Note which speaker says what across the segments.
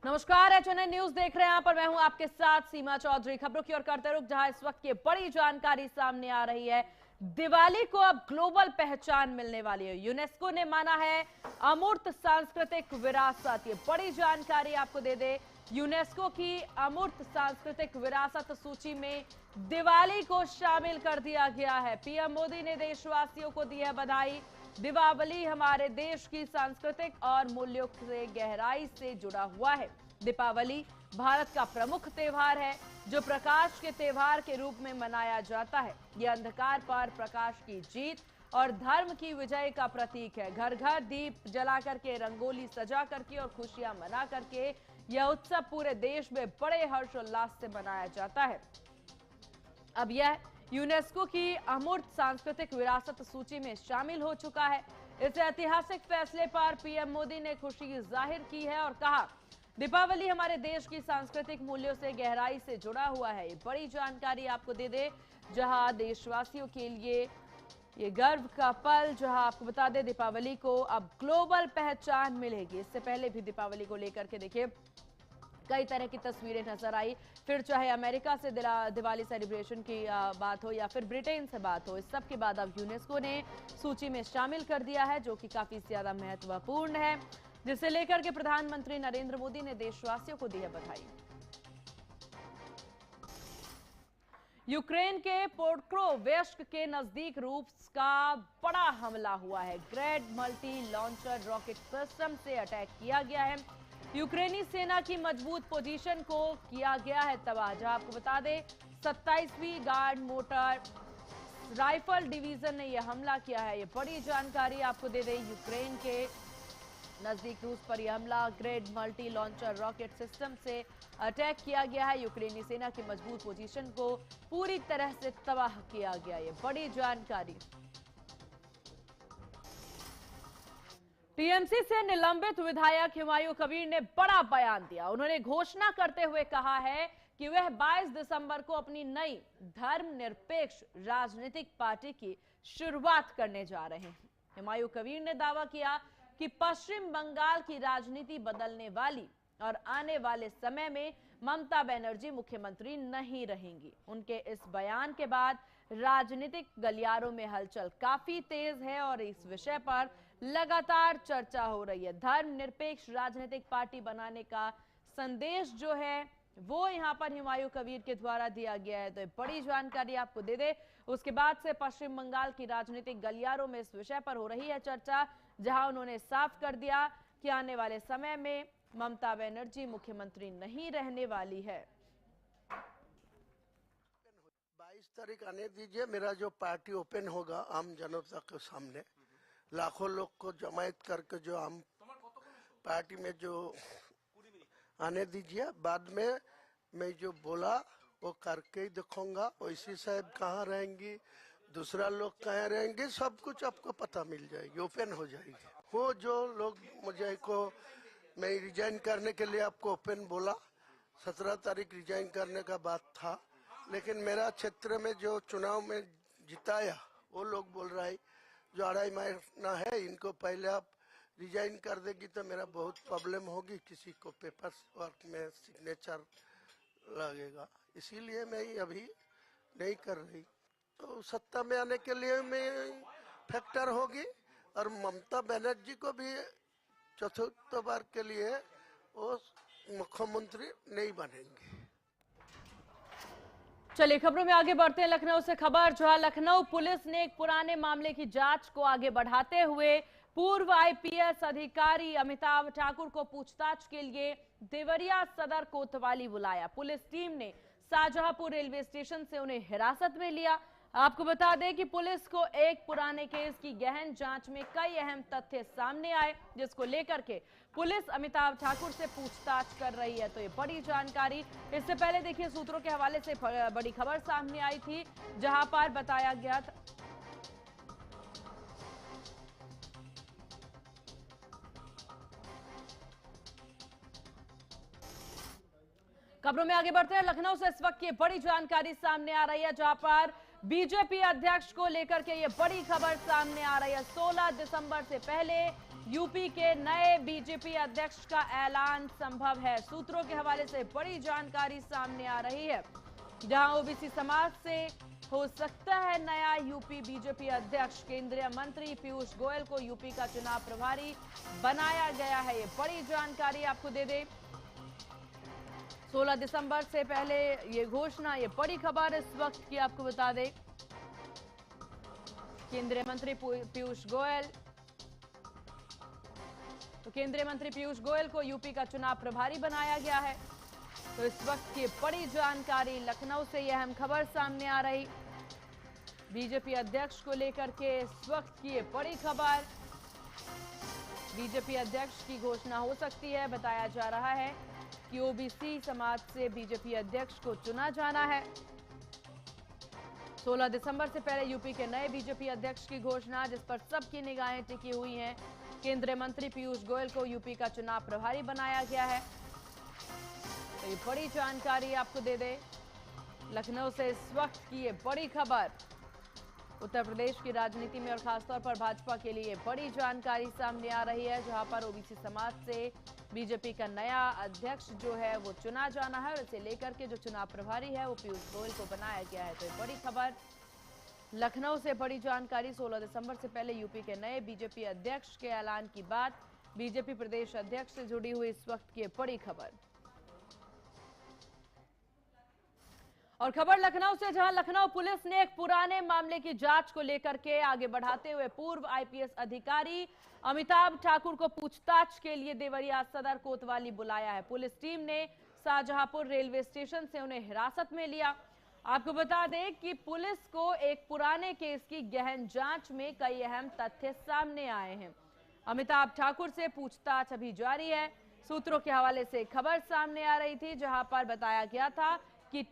Speaker 1: नमस्कार, HNN news देख रहे हैं आप और मैं हूं आपके साथ सीमा चौधरी। खबरों की ओर करते रुक, जहां इस वक्त ये बड़ी जानकारी सामने आ रही है। दिवाली को अब ग्लोबल पहचान मिलने वाली है। यूनेस्को ने माना है अमूर्त सांस्कृतिक विरासत। ये बड़ी जानकारी आपको दे दे, यूनेस्को की अमूर्त सांस्कृतिक विरासत सूची में दिवाली को शामिल कर दिया गया है। पीएम मोदी ने देशवासियों को दी है बधाई। दीपावली हमारे देश की सांस्कृतिक और मूल्यों से गहराई से जुड़ा हुआ है। दीपावली भारत का प्रमुख त्योहार है जो प्रकाश के त्योहार के रूप में मनाया जाता है। यह अंधकार पर प्रकाश की जीत और धर्म की विजय का प्रतीक है। घर घर दीप जला करके, रंगोली सजा करके और खुशियां मना करके यह उत्सव पूरे देश में बड़े हर्षोल्लास से मनाया जाता है। अब यह यूनेस्को की अमूर्त सांस्कृतिक विरासत सूची में शामिल हो चुका है। इस ऐतिहासिक फैसले पर पीएम मोदी ने खुशी जाहिर की है और कहा, दीपावली हमारे देश की सांस्कृतिक मूल्यों से गहराई से जुड़ा हुआ है। ये बड़ी जानकारी आपको दे दे, जहां देशवासियों के लिए ये गर्व का पल, जहां आपको बता दें दीपावली को अब ग्लोबल पहचान मिलेगी। इससे पहले भी दीपावली को लेकर के देखिए कई तरह की तस्वीरें नजर आई, फिर चाहे अमेरिका से दिवाली सेलिब्रेशन की बात हो या फिर ब्रिटेन से बात हो। इस सब के बाद अब यूनेस्को ने सूची में शामिल कर दिया है, जो कि काफी ज्यादा महत्वपूर्ण है, जिसे लेकर के प्रधानमंत्री नरेंद्र मोदी ने देशवासियों को दी है बधाई। यूक्रेन के पोक्रोवेस्क के नजदीक रूस का बड़ा हमला हुआ है। Grade multi launcher rocket system से अटैक किया गया है। यूक्रेनी सेना की मजबूत पोजीशन को किया गया है तबाह। जहां आपको बता दें 27वीं गार्ड मोटर राइफल डिवीजन ने यह हमला किया है। ये बड़ी जानकारी आपको दे दें, यूक्रेन के नजदीक रूस पर यह हमला grade multi launcher rocket system से अटैक किया गया है। यूक्रेनी सेना की मजबूत पोजीशन को पूरी तरह से तबाह किया गया। ये बड़ी जानकारी। टीएमसी से निलंबित विधायक हुमायूं कबीर ने बड़ा बयान दिया। उन्होंने घोषणा करते हुए कहा है कि वह 22 दिसंबर को अपनी नई धर्मनिरपेक्ष राजनीतिक पार्टी की शुरुआत करने जा रहे हैं। हुमायूं कबीर ने दावा किया कि पश्चिम बंगाल की राजनीति बदलने वाली और आने वाले समय में ममता बनर्जी मुख्यमंत्री नहीं रहेंगी। उनके इस बयान के बाद राजनीतिक गलियारों में हलचल काफी तेज है और इस विषय पर लगातार चर्चा हो रही है। धर्मनिरपेक्ष राजनीतिक पार्टी बनाने का संदेश जो है वो यहां पर हुमायूं कबीर के द्वारा दिया गया है। तो बड़ी जानकारी आपको दे दे, उसके बाद से पश्चिम बंगाल की राजनीतिक गलियारों में इस विषय पर हो रही है चर्चा, जहां उन्होंने साफ कर दिया कि आने वाले समय में ममता बनर्जी मुख्यमंत्री नहीं रहने वाली है।
Speaker 2: 22 तारीख आने दीजिए, मेरा जो पार्टी ओपन होगा आम जनता के सामने, लाखों लोग को जमायत करके जो आम पार्टी में जो आने दीजिए। बाद में मैं जो बोला वो करके ही दिखाऊंगा। वैसी साहब कहाँ रहेंगी, दूसरा लोग कहाँ रहेंगे, सब कुछ आपको पता मिल जाएगी, ओपन हो जाएगी। वो जो लोग मुझे को मैं रिजाइन करने के लिए आपको ओपन बोला, 17 तारीख रिजाइन करने का बात था, लेकिन मेरा क्षेत्र में जो चुनाव में जिताया वो लोग बोल रहा है जो 2.5 महीना है इनको पहले आप रिजाइन कर देगी तो मेरा बहुत प्रॉब्लम होगी, किसी को पेपर वर्क में सिग्नेचर लगेगा, इसीलिए मैं अभी नहीं कर रही। तो सत्ता में आने के लिए मैं फैक्टर होगी और ममता बनर्जी को भी चतुर्थ बार के लिए वो मुख्यमंत्री नहीं बनेंगे।
Speaker 1: चलिए खबरों में आगे बढ़ते हैं। लखनऊ से खबर, जहां लखनऊ पुलिस ने एक पुराने मामले की जांच को आगे बढ़ाते हुए पूर्व आईपीएस अधिकारी अमिताभ ठाकुर को पूछताछ के लिए देवरिया सदर कोतवाली बुलाया। पुलिस टीम ने शाहजहांपुर रेलवे स्टेशन से उन्हें हिरासत में लिया। आपको बता दें कि पुलिस को एक पुराने केस की गहन जांच में कई अहम तथ्य सामने आए, जिसको लेकर के पुलिस अमिताभ ठाकुर से पूछताछ कर रही है। तो ये बड़ी जानकारी। इससे पहले देखिए सूत्रों के हवाले से बड़ी खबर सामने आई थी, जहां पर बताया गया था खबरों में आगे बढ़ते हैं। लखनऊ से इस वक्त ये बड़ी जानकारी सामने आ रही है, जहां पर बीजेपी अध्यक्ष को लेकर के ये बड़ी खबर सामने आ रही है। 16 दिसंबर से पहले यूपी के नए बीजेपी अध्यक्ष का ऐलान संभव है। सूत्रों के हवाले से बड़ी जानकारी सामने आ रही है, जहां ओबीसी समाज से हो सकता है नया यूपी बीजेपी अध्यक्ष। केंद्रीय मंत्री पीयूष गोयल को यूपी का चुनाव प्रभारी बनाया गया है। ये बड़ी जानकारी आपको दे दें, 16 दिसंबर से पहले ये घोषणा, ये बड़ी खबर इस वक्त की आपको बता दें। केंद्रीय मंत्री पीयूष गोयल, तो केंद्रीय मंत्री पीयूष गोयल को यूपी का चुनाव प्रभारी बनाया गया है। तो इस वक्त की बड़ी जानकारी लखनऊ से यह अहम खबर सामने आ रही, बीजेपी अध्यक्ष को लेकर के इस वक्त की ये बड़ी खबर। बीजेपी अध्यक्ष की घोषणा हो सकती है। बताया जा रहा है कि ओबीसी समाज से बीजेपी अध्यक्ष को चुना जाना है। 16 दिसंबर से पहले यूपी के नए बीजेपी अध्यक्ष की घोषणा, जिस पर सबकी निगाहें टिकी हुई हैं। केंद्रीय मंत्री पीयूष गोयल को यूपी का चुनाव प्रभारी बनाया गया है। तो ये बड़ी जानकारी आपको दे दे, लखनऊ से इस वक्त की ये बड़ी खबर। उत्तर प्रदेश की राजनीति में और खासतौर पर भाजपा के लिए बड़ी जानकारी सामने आ रही है, जहां पर ओबीसी समाज से बीजेपी का नया अध्यक्ष जो है वो चुना जाना है और इसे लेकर के जो चुनाव प्रभारी है वो पीयूष गोयल को बनाया गया है। तो ये बड़ी खबर लखनऊ से, बड़ी जानकारी। 16 दिसंबर से पहले यूपी के नए बीजेपी अध्यक्ष के ऐलान की बात, बीजेपी प्रदेश अध्यक्ष से जुड़ी हुई इस वक्त की बड़ी खबर। और खबर लखनऊ से, जहां लखनऊ पुलिस ने एक पुराने मामले की जांच को लेकर के आगे बढ़ाते हुए पूर्व आईपीएस अधिकारी अमिताभ ठाकुर को पूछताछ के लिए देवरिया सदर कोतवाली बुलाया है। पुलिस टीम ने शाहजहांपुर रेलवे स्टेशन से उन्हें हिरासत में लिया। आपको बता दें कि पुलिस को एक पुराने केस की गहन जांच में कई अहम तथ्य सामने आए हैं। अमिताभ ठाकुर से पूछताछ अभी जारी है। सूत्रों के हवाले से खबर सामने आ रही थी, जहां पर बताया गया था कि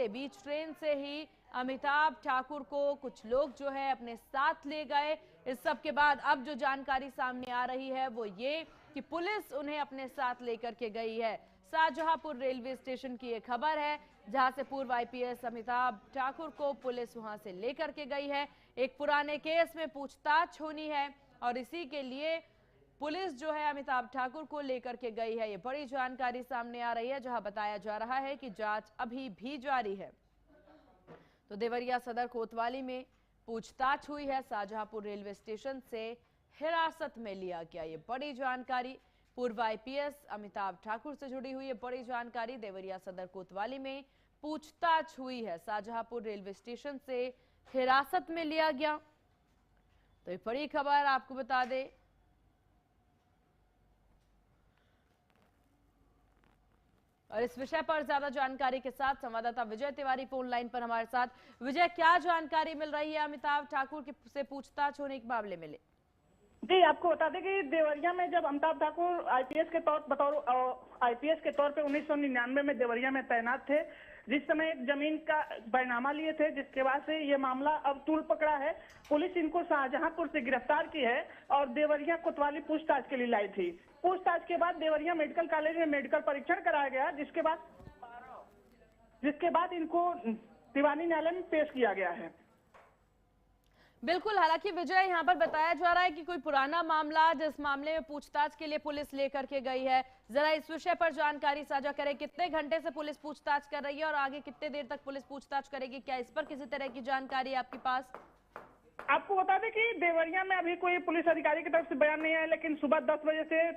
Speaker 1: बीच ट्रेन से ही अमिताभ ठाकुर को कुछ लोग जो है अपने साथ ले गए। इस सब के बाद अब जो जानकारी सामने आ रही है वो ये कि पुलिस उन्हें अपने साथ लेकर के गई है। शाहजहांपुर रेलवे स्टेशन की ये खबर है, जहां से पूर्व आईपीएस अमिताभ ठाकुर को पुलिस वहां से लेकर के गई है। एक पुराने केस में पूछताछ होनी है और इसी के लिए पुलिस जो है अमिताभ ठाकुर को लेकर के गई है। ये बड़ी जानकारी सामने आ रही है, जहां बताया जा रहा है कि जांच अभी भी जारी है। तो देवरिया सदर कोतवाली में पूछताछ हुई है, शाहजहांपुर रेलवे स्टेशन से हिरासत में लिया गया। ये बड़ी जानकारी पूर्व आईपीएस अमिताभ ठाकुर से जुड़ी हुई है। बड़ी जानकारी, देवरिया सदर कोतवाली में पूछताछ हुई है, शाहजहांपुर रेलवे स्टेशन से हिरासत में लिया गया। तो ये बड़ी खबर आपको बता दें। और इस विषय पर ज्यादा जानकारी के साथ संवाददाता विजय तिवारी फोन लाइन पर हमारे साथ। विजय, क्या जानकारी मिल रही है अमिताभ ठाकुर से पूछताछ होने के मामले में?
Speaker 3: जी, आपको बता दें कि देवरिया में जब अमिताभ ठाकुर आईपीएस के तौर पे 1999 में देवरिया में तैनात थे, जिस समय एक जमीन का बैनामा लिए थे, जिसके बाद से ये मामला अब तूल पकड़ा है। पुलिस इनको शाहजहांपुर से गिरफ्तार की है और देवरिया कोतवाली पूछताछ के लिए लाई थी। पूछताछ के बाद देवरिया मेडिकल कॉलेज में मेडिकल परीक्षण कराया गया, जिसके बाद इनको दीवानी न्यायालय में पेश किया गया है।
Speaker 1: बिल्कुल, हालांकि विजय यहाँ पर बताया जा रहा है कि कोई पुराना मामला जिस मामले में पूछताछ के लिए पुलिस लेकर के गई है, जरा इस विषय पर जानकारी साझा करें। कितने घंटे से पुलिस पूछताछ कर रही है और आगे कितने देर तक पुलिस पूछताछ करेगी? क्या इस पर किसी तरह की जानकारी है आपके पास?
Speaker 3: आपको बता दें कि देवरिया में अभी कोई पुलिस अधिकारी की तरफ से बयान नहीं आया, लेकिन सुबह 10 बजे से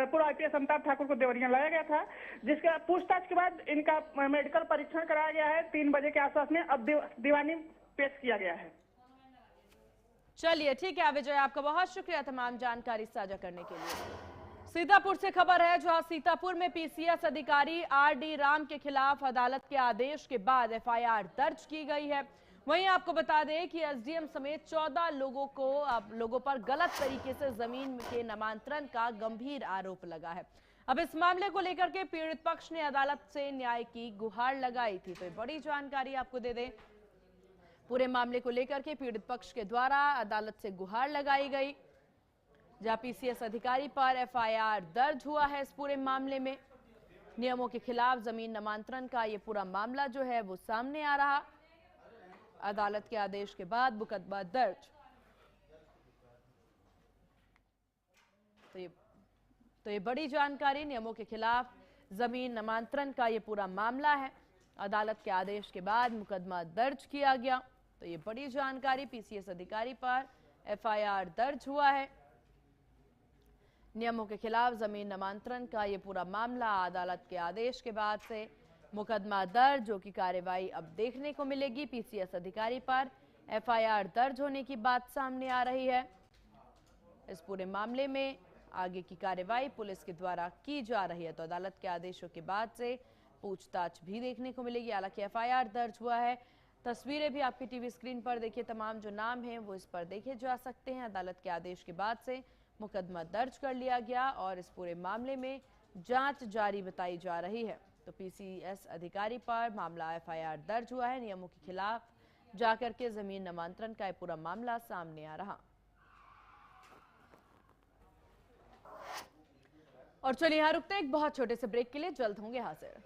Speaker 3: पूर्व आईपीएस अमिताभ ठाकुर को देवरिया लाया गया था, जिसके पूछताछ के बाद इनका मेडिकल परीक्षण कराया गया है। 3 बजे के आसपास में अब दीवानी पेश किया गया है।
Speaker 1: चलिए ठीक है विजय, आपका बहुत शुक्रिया तमाम जानकारी साझा करने के लिए। सीतापुर से खबर है, जहां सीतापुर में पीसीएस अधिकारी आरडी राम के खिलाफ अदालत के आदेश के बाद एफआईआर दर्ज की गई है। वहीं आपको बता दें कि एसडीएम समेत 14 लोगों पर गलत तरीके से जमीन के नामांतरण का गंभीर आरोप लगा है। अब इस मामले को लेकर के पीड़ित पक्ष ने अदालत से न्याय की गुहार लगाई थी। तो बड़ी जानकारी आपको दे दें, पूरे मामले को लेकर के पीड़ित पक्ष के द्वारा अदालत से गुहार लगाई गई, जहां पीसीएस अधिकारी पर एफआईआर दर्ज हुआ है। इस पूरे मामले में नियमों के खिलाफ जमीन नामांतरण का ये पूरा मामला जो है वो सामने आ रहा। अदालत के आदेश के बाद मुकदमा दर्ज। तो ये बड़ी जानकारी, नियमों के खिलाफ जमीन नामांतरण का ये पूरा मामला है। अदालत के आदेश के बाद मुकदमा दर्ज किया गया। तो ये बड़ी जानकारी, पीसीएस अधिकारी पर एफआईआर दर्ज हुआ है। नियमों के खिलाफ जमीन नामांतरण का ये पूरा मामला, अदालत के आदेश के बाद से मुकदमा दर्ज, जो की कार्रवाई अब देखने को मिलेगी। पीसीएस अधिकारी पर एफआईआर दर्ज होने की बात सामने आ रही है। इस पूरे मामले में आगे की कार्रवाई पुलिस के द्वारा की जा रही है। तो अदालत के आदेशों के बाद से पूछताछ भी देखने को मिलेगी। हालांकि एफआईआर दर्ज हुआ है। तस्वीरें भी आपकी टीवी स्क्रीन पर देखिए, तमाम जो नाम हैं वो इस पर देखे जा सकते हैं। अदालत के आदेश के बाद से मुकदमा दर्ज कर लिया गया और इस पूरे मामले में जांच जारी बताई जा रही है। तो पीसीएस अधिकारी पर मामला एफआईआर दर्ज हुआ है। नियमों के खिलाफ जाकर के जमीन नामांतरण का पूरा मामला सामने आ रहा। और चलिए यहाँ रुकते हैं एक बहुत छोटे से ब्रेक के लिए, जल्द होंगे हाजिर।